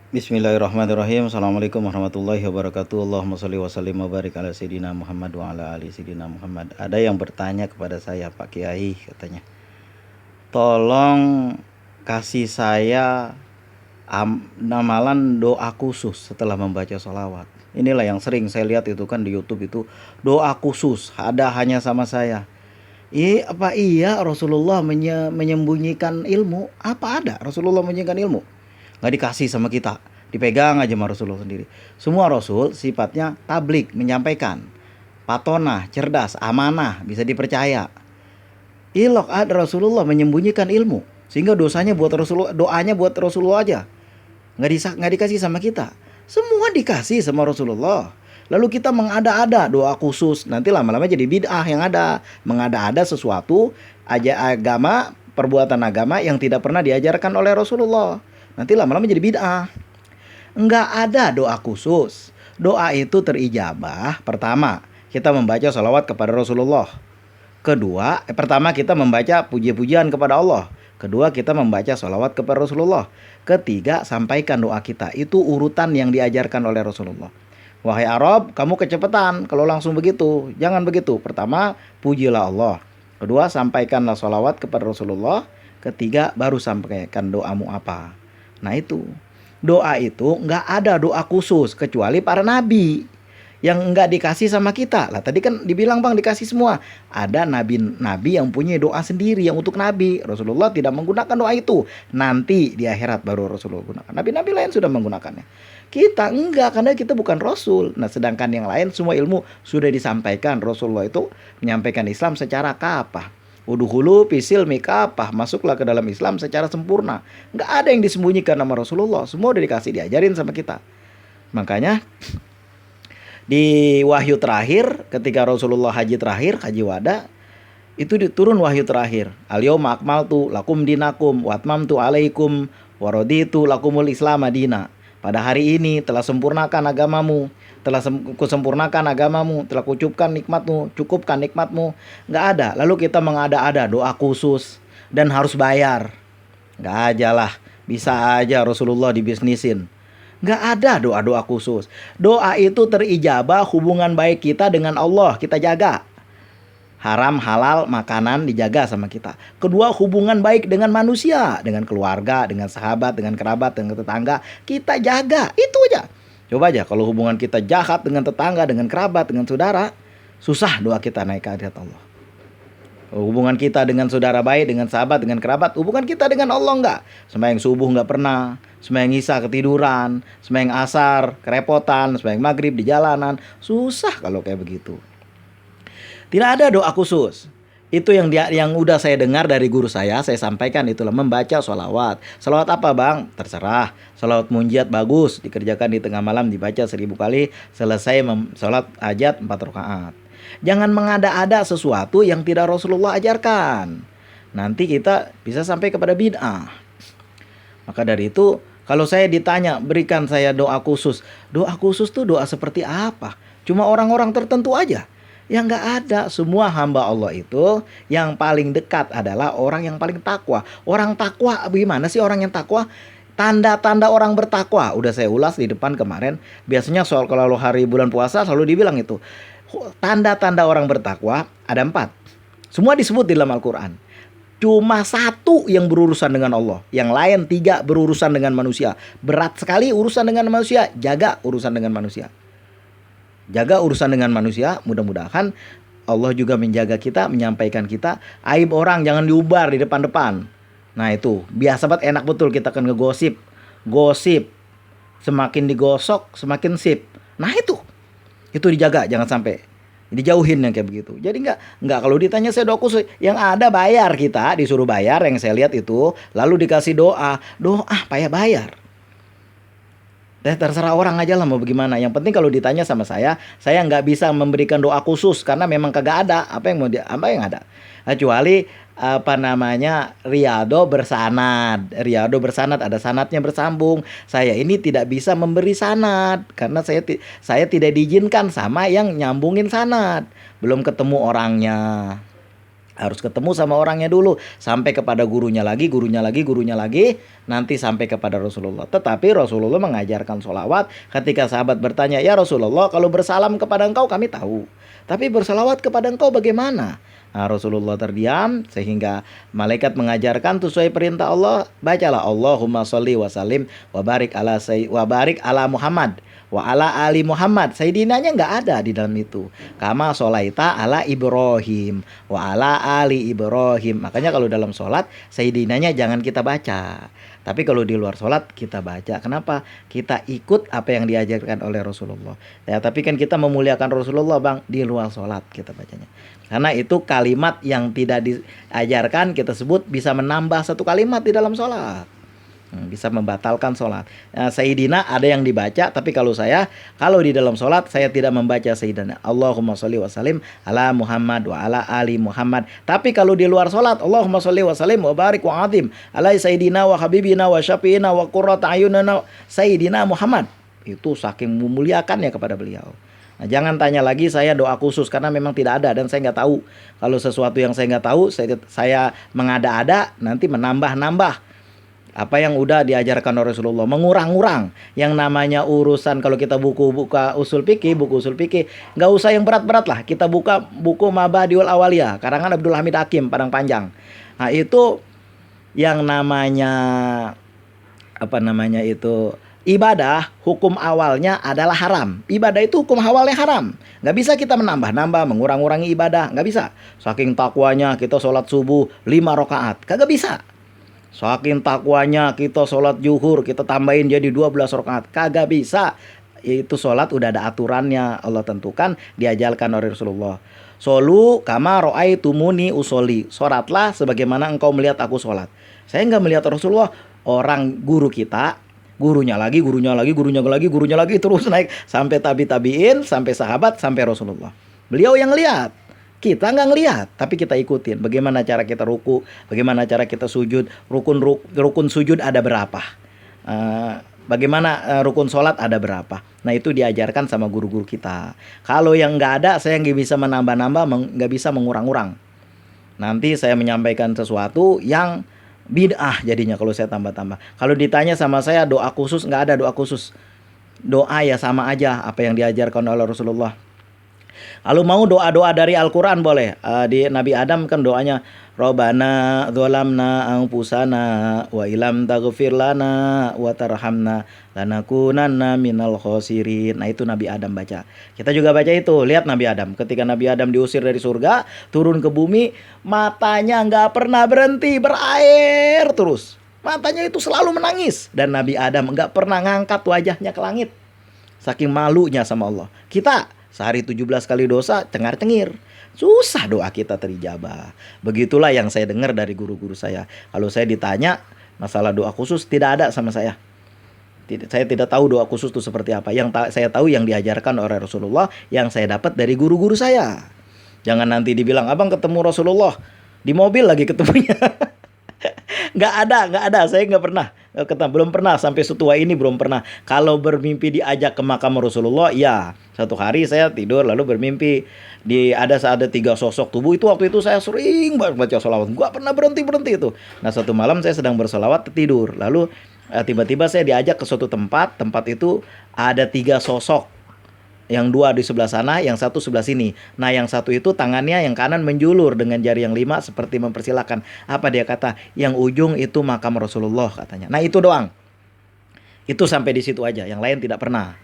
Bismillahirrahmanirrahim. Assalamualaikum warahmatullahi wabarakatuh. Allahumma sholli wa sallim wa barik ala sayyidina Muhammad wa ala ali sayyidina Muhammad. Ada yang bertanya kepada saya, Pak Kiai, katanya, tolong kasih saya amalan doa khusus setelah membaca sholawat. Inilah yang sering saya lihat itu kan di YouTube itu, doa khusus ada hanya sama saya. Apa iya Rasulullah menyembunyikan ilmu? Apa ada Rasulullah menyembunyikan ilmu? Nggak dikasih sama kita, dipegang aja sama Rasulullah sendiri. Semua Rasul sifatnya tablik, menyampaikan, patonah, cerdas, amanah, bisa dipercaya. Ilok ada Rasulullah menyembunyikan ilmu, sehingga dosanya buat Rasulullah, doanya buat Rasulullah aja, nggak dikasih sama kita. Semua dikasih sama Rasulullah. Lalu kita mengada-ada doa khusus, nanti lama-lama jadi bid'ah yang ada. Mengada-ada sesuatu aja agama, perbuatan agama yang tidak pernah diajarkan oleh Rasulullah. Nanti lama-lama jadi bid'ah. Enggak ada doa khusus. Doa itu terijabah. Pertama, kita membaca sholawat kepada Rasulullah. Kedua, pertama kita membaca puji-pujian kepada Allah. Kedua, kita membaca sholawat kepada Rasulullah. Ketiga, sampaikan doa kita. Itu urutan yang diajarkan oleh Rasulullah. Wahai Arab, kamu kecepatan kalau langsung begitu. Jangan begitu. Pertama, pujilah Allah. Kedua, sampaikanlah sholawat kepada Rasulullah. Ketiga, baru sampaikan doamu apa. Nah itu, doa itu nggak ada doa khusus kecuali para nabi yang nggak dikasih sama kita. Lah tadi kan dibilang bang dikasih semua. Ada nabi-nabi yang punya doa sendiri yang untuk nabi. Rasulullah tidak menggunakan doa itu. Nanti di akhirat baru Rasulullah gunakan. Nabi-nabi lain sudah menggunakannya. Kita enggak, karena kita bukan Rasul. Nah sedangkan yang lain semua ilmu sudah disampaikan. Rasulullah itu menyampaikan Islam secara kapah. Uduhulu pisil mikapah, masuklah ke dalam Islam secara sempurna. Nggak ada yang disembunyikan nama Rasulullah. Semua udah dikasih, diajarin sama kita. Makanya di wahyu terakhir, ketika Rasulullah haji terakhir, haji wada, itu diturun wahyu terakhir. Al-yawma akmaltu lakum dinakum wa atmamtu alaikum wa raditu lakumul islam madina. Pada hari ini telah sempurnakan agamamu, telah kusempurnakan agamamu, telah kucukupkan nikmatmu, cukupkan nikmatmu. Nggak ada. Lalu kita mengada-ada doa khusus dan harus bayar. Nggak aja lah, bisa aja Rasulullah dibisnisin. Nggak ada doa-doa khusus. Doa itu terijabah hubungan baik kita dengan Allah. Kita jaga. Haram, halal, makanan dijaga sama kita. Kedua, hubungan baik dengan manusia. Dengan keluarga, dengan sahabat, dengan kerabat, dengan tetangga. Kita jaga. Itu aja. Coba aja kalau hubungan kita jahat dengan tetangga, dengan kerabat, dengan saudara. Susah doa kita naik ke hadirat Allah. Hubungan kita dengan saudara baik, dengan sahabat, dengan kerabat. Hubungan kita dengan Allah enggak. Sembahyang subuh enggak pernah. Sembahyang isya ketiduran. Sembahyang asar kerepotan. Sembahyang maghrib di jalanan. Susah kalau kayak begitu. Tidak ada doa khusus. Itu yang udah saya dengar dari guru saya sampaikan itulah membaca sholawat. Sholawat apa bang? Terserah. Sholawat munjiat bagus, dikerjakan di tengah malam, dibaca 1000 kali. Selesai sholat hajat 4 rakaat. Jangan mengada-ada sesuatu yang tidak Rasulullah ajarkan. Nanti kita bisa sampai kepada bid'ah. Maka dari itu, kalau saya ditanya, berikan saya doa khusus. Doa khusus tuh doa seperti apa? Cuma orang-orang tertentu aja. Yang nggak ada. Semua hamba Allah itu yang paling dekat adalah orang yang paling takwa. Orang takwa, bagaimana sih orang yang takwa? Tanda-tanda orang bertakwa. Udah saya ulas di depan kemarin. Biasanya soal kalau hari bulan puasa selalu dibilang itu. Tanda-tanda orang bertakwa ada 4. Semua disebut di dalam Al-Quran. Cuma 1 yang berurusan dengan Allah. Yang lain 3 berurusan dengan manusia. Berat sekali urusan dengan manusia. Jaga urusan dengan manusia. Jaga urusan dengan manusia. Mudah-mudahan Allah juga menjaga kita, menyampaikan kita. Aib orang jangan diubar di depan-depan. Nah itu biasa banget, enak betul kita akan ngegosip. Gosip. Semakin digosok semakin sip. Nah itu dijaga, jangan sampai dijauhin yang kayak begitu. Jadi nggak kalau ditanya saya doa khusus, yang ada bayar, kita disuruh bayar yang saya lihat itu, lalu dikasih doa payah bayar. Terserah orang aja lah mau bagaimana. Yang penting kalau ditanya sama saya nggak bisa memberikan doa khusus karena memang kagak ada. Apa yang ada? Kecuali riyado bersanad. Riyado bersanad ada sanadnya bersambung. Saya ini tidak bisa memberi sanad karena saya tidak diizinkan sama yang nyambungin sanad. Belum ketemu orangnya. Harus ketemu sama orangnya dulu, sampai kepada gurunya lagi, gurunya lagi, gurunya lagi, nanti sampai kepada Rasulullah. Tetapi Rasulullah mengajarkan sholawat. Ketika sahabat bertanya, ya Rasulullah, kalau bersalam kepada engkau kami tahu, tapi bersalawat kepada engkau bagaimana? Nah, Rasulullah terdiam sehingga malaikat mengajarkan sesuai perintah Allah, bacalah Allahumma sholli wa sallim wa barik ala Muhammad wa ala ali Muhammad. Sayyidinanya nggak ada di dalam itu. Kama sholaita ala Ibrahim wa ala ali Ibrahim. Makanya kalau dalam sholat sayyidinanya jangan kita baca. Tapi kalau di luar sholat kita baca. Kenapa? Kita ikut apa yang diajarkan oleh Rasulullah. Ya, tapi kan kita memuliakan Rasulullah bang di luar sholat kita bacanya. Karena itu kalimat yang tidak diajarkan kita sebut bisa menambah satu kalimat di dalam sholat. Bisa membatalkan sholat. Sayyidina ada yang dibaca, tapi kalau di dalam sholat saya tidak membaca Sayyidina. Allahumma sholli wa sallim ala Muhammad wa ala ali Muhammad. Tapi kalau di luar sholat, Allahumma sholli wa sallim wa barik wa azim ala Sayyidina wa habibina wa syafi'ina wa qurrata ayunina Sayyidina Muhammad. Itu saking memuliakannya kepada beliau. Nah, jangan tanya lagi saya doa khusus karena memang tidak ada dan saya nggak tahu. Kalau sesuatu yang saya nggak tahu, saya mengada-ada nanti menambah-nambah apa yang udah diajarkan oleh Rasulullah, mengurang-urang. Yang namanya urusan kalau kita buka usul fikih nggak usah yang berat-berat lah. Kita buka buku Mabadiul Awaliyah karangan Abdul Hamid Hakim Padang Panjang. Nah, itu yang namanya ibadah, hukum awalnya adalah haram. Ibadah itu hukum awalnya haram. Nggak bisa kita menambah-nambah, mengurang-urangi ibadah. Nggak bisa. Saking takwanya kita sholat subuh 5 rakaat. Kagak bisa. Saking takwanya kita sholat zuhur kita tambahin jadi 12 rakaat. Kagak bisa. Itu sholat udah ada aturannya. Allah tentukan, diajarkan oleh Rasulullah. Solu kama ro'aitumuni usoli. Sholatlah sebagaimana engkau melihat aku sholat. Saya nggak melihat Rasulullah. Orang guru kita, gurunya lagi terus naik sampai tabiin, sampai sahabat, sampai Rasulullah. Beliau yang lihat. Kita nggak ngelihat, tapi kita ikutin. Bagaimana cara kita ruku, bagaimana cara kita sujud, rukun sujud ada berapa, bagaimana rukun sholat ada berapa. Nah itu diajarkan sama guru-guru kita. Kalau yang nggak ada, saya nggak bisa menambah-nambah, nggak bisa mengurang-urang. Nanti saya menyampaikan sesuatu yang bid'ah jadinya kalau saya tambah-tambah. Kalau ditanya sama saya doa khusus, nggak ada doa khusus. Doa ya sama aja apa yang diajarkan oleh Rasulullah. Kalau mau doa-doa dari Al-Quran boleh. Di Nabi Adam kan doanya Robbana dzolamna anfusana wa ilam taghfir lana wa tarhamna lanakunanna minal khosirin. Nah itu Nabi Adam baca. Kita juga baca itu. Lihat Nabi Adam. Ketika Nabi Adam diusir dari surga, turun ke bumi, matanya nggak pernah berhenti berair terus. Matanya itu selalu menangis. Dan Nabi Adam nggak pernah ngangkat wajahnya ke langit. Saking malunya sama Allah. Kita sehari 17 kali dosa, cengar-cengir. Susah doa kita terijabah. Begitulah yang saya dengar dari guru-guru saya. Kalau saya ditanya masalah doa khusus, tidak ada sama saya. Saya tidak tahu doa khusus itu seperti apa. Yang saya tahu yang diajarkan oleh Rasulullah, yang saya dapat dari guru-guru saya. Jangan nanti dibilang, abang ketemu Rasulullah di mobil lagi ketemunya. Nggak ada. Saya nggak pernah. Belum pernah sampai setua ini belum pernah. Kalau bermimpi diajak ke makam Rasulullah, ya. Satu hari saya tidur lalu bermimpi ada 3 sosok tubuh itu. Waktu itu saya sering banget baca sholawat. Gak pernah berhenti itu. Nah satu malam saya sedang bersolawat tidur. Lalu tiba-tiba saya diajak ke suatu tempat. Tempat itu ada 3 sosok. Yang 2 di sebelah sana, yang 1 sebelah sini. Nah yang 1 itu tangannya yang kanan menjulur dengan jari yang 5 seperti mempersilahkan. Apa dia kata? Yang ujung itu makam Rasulullah katanya. Nah itu doang. Itu sampai di situ aja. Yang lain tidak pernah.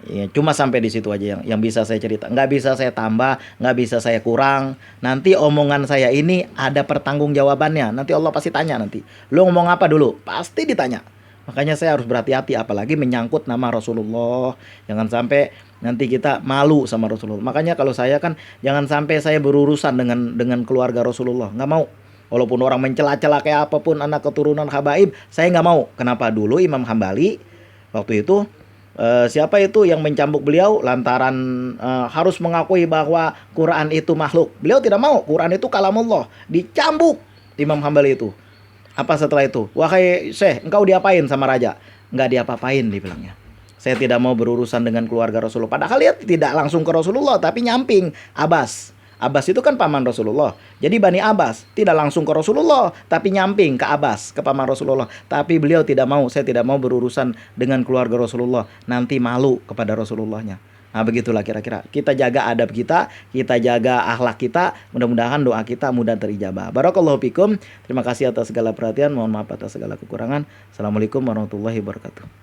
Ya, cuma sampai di situ aja yang bisa saya cerita. Nggak bisa saya tambah, nggak bisa saya kurang. Nanti omongan saya ini ada pertanggungjawabannya. Nanti Allah pasti tanya nanti. Lu ngomong apa dulu? Pasti ditanya. Makanya saya harus berhati-hati apalagi menyangkut nama Rasulullah. Jangan sampai nanti kita malu sama Rasulullah. Makanya kalau saya kan jangan sampai saya berurusan dengan keluarga Rasulullah. Nggak mau. Walaupun orang mencela-cela kayak apapun anak keturunan habaib, saya nggak mau. Kenapa? Dulu Imam Hambali waktu itu siapa itu yang mencambuk beliau lantaran harus mengakui bahwa Quran itu makhluk. Beliau tidak mau, Quran itu kalamullah. Dicambuk Imam Hambali itu. Apa setelah itu? Wahai Syekh, engkau diapain sama raja? Enggak diapa-apain dibilangnya. Saya tidak mau berurusan dengan keluarga Rasulullah. Padahal dia tidak langsung ke Rasulullah tapi nyamping. Abbas Abbas itu kan paman Rasulullah. Jadi Bani Abbas tidak langsung ke Rasulullah, tapi nyamping ke Abbas, ke paman Rasulullah. Tapi beliau tidak mau, saya tidak mau berurusan dengan keluarga Rasulullah. Nanti malu kepada Rasulullahnya. Nah, begitulah kira-kira. Kita jaga adab kita jaga akhlak kita. Mudah-mudahan doa kita mudah terijabah. Barakallahu fikum. Terima kasih atas segala perhatian. Mohon maaf atas segala kekurangan. Assalamualaikum warahmatullahi wabarakatuh.